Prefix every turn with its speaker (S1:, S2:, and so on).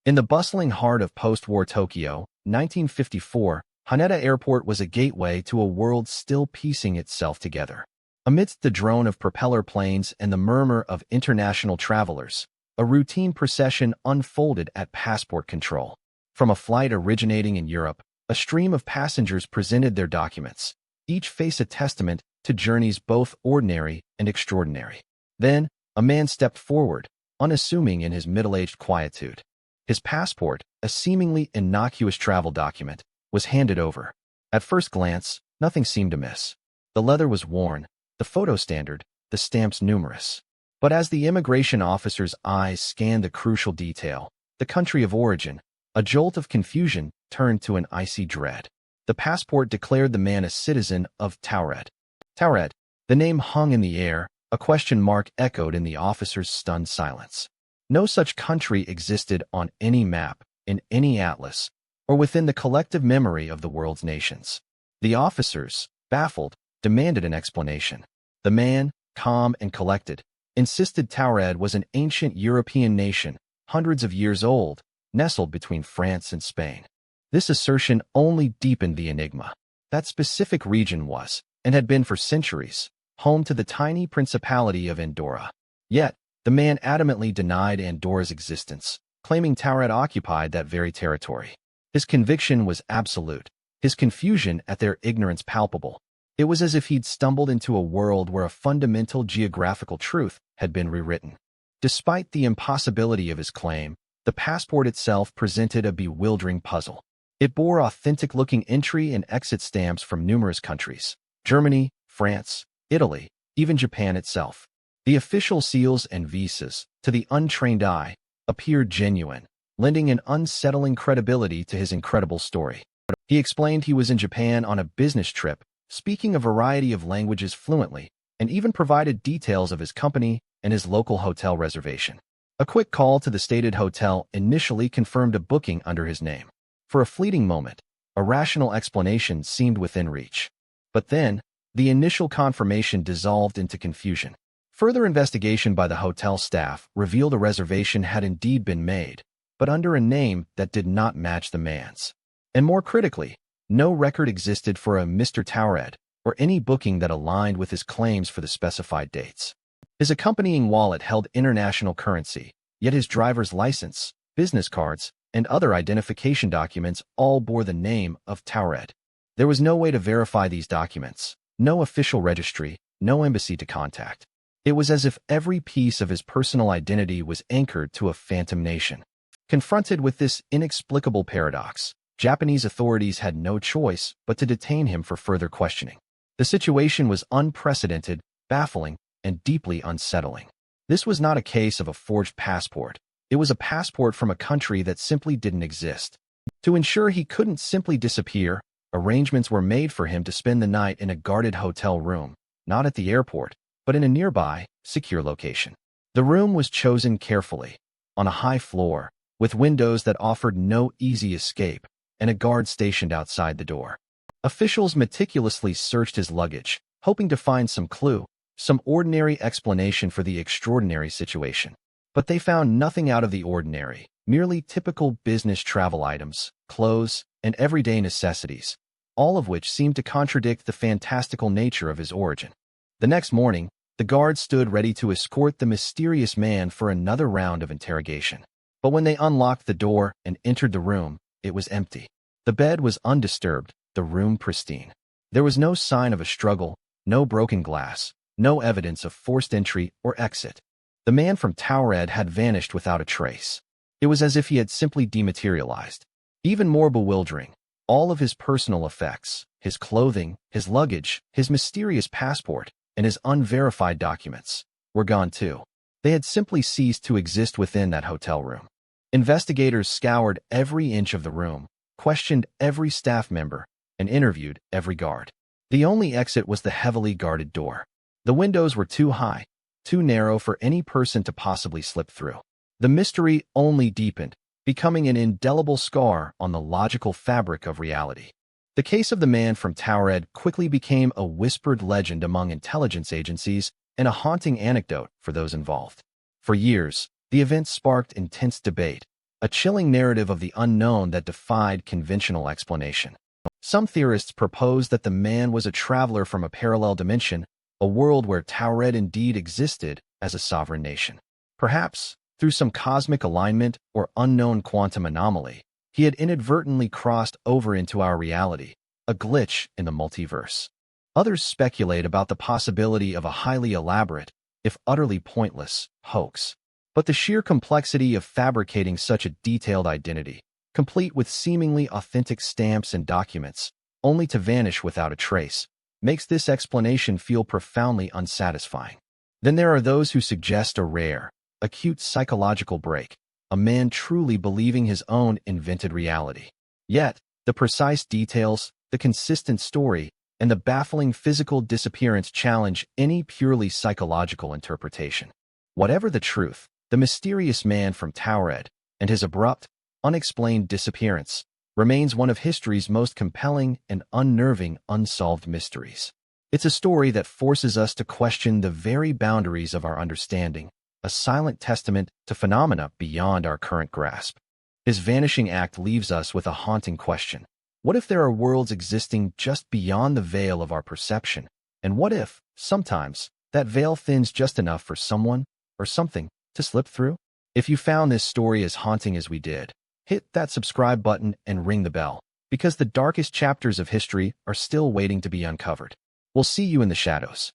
S1: In the bustling heart of post-war Tokyo, 1954, Haneda Airport was a gateway to a world still piecing itself together. Amidst the drone of propeller planes and the murmur of international travelers, a routine procession unfolded at passport control. From a flight originating in Europe, a stream of passengers presented their documents, each face a testament to journeys both ordinary and extraordinary. Then, a man stepped forward, unassuming in his middle-aged quietude. His passport, a seemingly innocuous travel document, was handed over. At first glance, nothing seemed amiss. The leather was worn, the photo standard, the stamps numerous. But as the immigration officer's eyes scanned the crucial detail, the country of origin, a jolt of confusion turned to an icy dread. The passport declared the man a citizen of Taured. Taured, the name hung in the air, a question mark echoed in the officer's stunned silence. No such country existed on any map, in any atlas, or within the collective memory of the world's nations. The officers, baffled, demanded an explanation. The man, calm and collected, insisted Taured was an ancient European nation, hundreds of years old, nestled between France and Spain. This assertion only deepened the enigma. That specific region was, and had been for centuries, home to the tiny principality of Andorra. Yet, the man adamantly denied Andorra's existence, claiming Taured occupied that very territory. His conviction was absolute, his confusion at their ignorance palpable. It was as if he'd stumbled into a world where a fundamental geographical truth had been rewritten. Despite the impossibility of his claim, the passport itself presented a bewildering puzzle. It bore authentic-looking entry and exit stamps from numerous countries: Germany, France, Italy, even Japan itself. The official seals and visas, to the untrained eye, appeared genuine, lending an unsettling credibility to his incredible story. He explained he was in Japan on a business trip, speaking a variety of languages fluently, and even provided details of his company and his local hotel reservation. A quick call to the stated hotel initially confirmed a booking under his name. For a fleeting moment, a rational explanation seemed within reach. But then, the initial confirmation dissolved into confusion. Further investigation by the hotel staff revealed a reservation had indeed been made, but under a name that did not match the man's. And more critically, no record existed for a Mr. Taured, or any booking that aligned with his claims for the specified dates. His accompanying wallet held international currency, yet his driver's license, business cards, and other identification documents all bore the name of Taured. There was no way to verify these documents, no official registry, no embassy to contact. It was as if every piece of his personal identity was anchored to a phantom nation. Confronted with this inexplicable paradox, Japanese authorities had no choice but to detain him for further questioning. The situation was unprecedented, baffling, and deeply unsettling. This was not a case of a forged passport. It was a passport from a country that simply didn't exist. To ensure he couldn't simply disappear, arrangements were made for him to spend the night in a guarded hotel room, not at the airport, but in a nearby, secure location. The room was chosen carefully, on a high floor, with windows that offered no easy escape, and a guard stationed outside the door. Officials meticulously searched his luggage, hoping to find some clue, some ordinary explanation for the extraordinary situation. But they found nothing out of the ordinary, merely typical business travel items, clothes, and everyday necessities, all of which seemed to contradict the fantastical nature of his origin. The next morning, the guards stood ready to escort the mysterious man for another round of interrogation. But when they unlocked the door and entered the room, it was empty. The bed was undisturbed, the room pristine. There was no sign of a struggle, no broken glass, no evidence of forced entry or exit. The man from Taured had vanished without a trace. It was as if he had simply dematerialized. Even more bewildering, all of his personal effects, his clothing, his luggage, his mysterious passport, and his unverified documents, were gone too. They had simply ceased to exist within that hotel room. Investigators scoured every inch of the room, questioned every staff member, and interviewed every guard. The only exit was the heavily guarded door. The windows were too high, too narrow for any person to possibly slip through. The mystery only deepened, becoming an indelible scar on the logical fabric of reality. The case of the man from Taured quickly became a whispered legend among intelligence agencies and a haunting anecdote for those involved. For years, the event sparked intense debate, a chilling narrative of the unknown that defied conventional explanation. Some theorists propose that the man was a traveler from a parallel dimension, a world where Taured indeed existed as a sovereign nation. Perhaps, through some cosmic alignment or unknown quantum anomaly, he had inadvertently crossed over into our reality, a glitch in the multiverse. Others speculate about the possibility of a highly elaborate, if utterly pointless, hoax. But the sheer complexity of fabricating such a detailed identity, complete with seemingly authentic stamps and documents, only to vanish without a trace, makes this explanation feel profoundly unsatisfying. Then there are those who suggest a rare, acute psychological break, a man truly believing his own invented reality. Yet, the precise details, the consistent story, and the baffling physical disappearance challenge any purely psychological interpretation. Whatever the truth, the mysterious man from Taured and his abrupt, unexplained disappearance remains one of history's most compelling and unnerving unsolved mysteries. It's a story that forces us to question the very boundaries of our understanding, a silent testament to phenomena beyond our current grasp. His vanishing act leaves us with a haunting question. What if there are worlds existing just beyond the veil of our perception? And what if, sometimes, that veil thins just enough for someone, or something, to slip through? If you found this story as haunting as we did, hit that subscribe button and ring the bell, because the darkest chapters of history are still waiting to be uncovered. We'll see you in the shadows.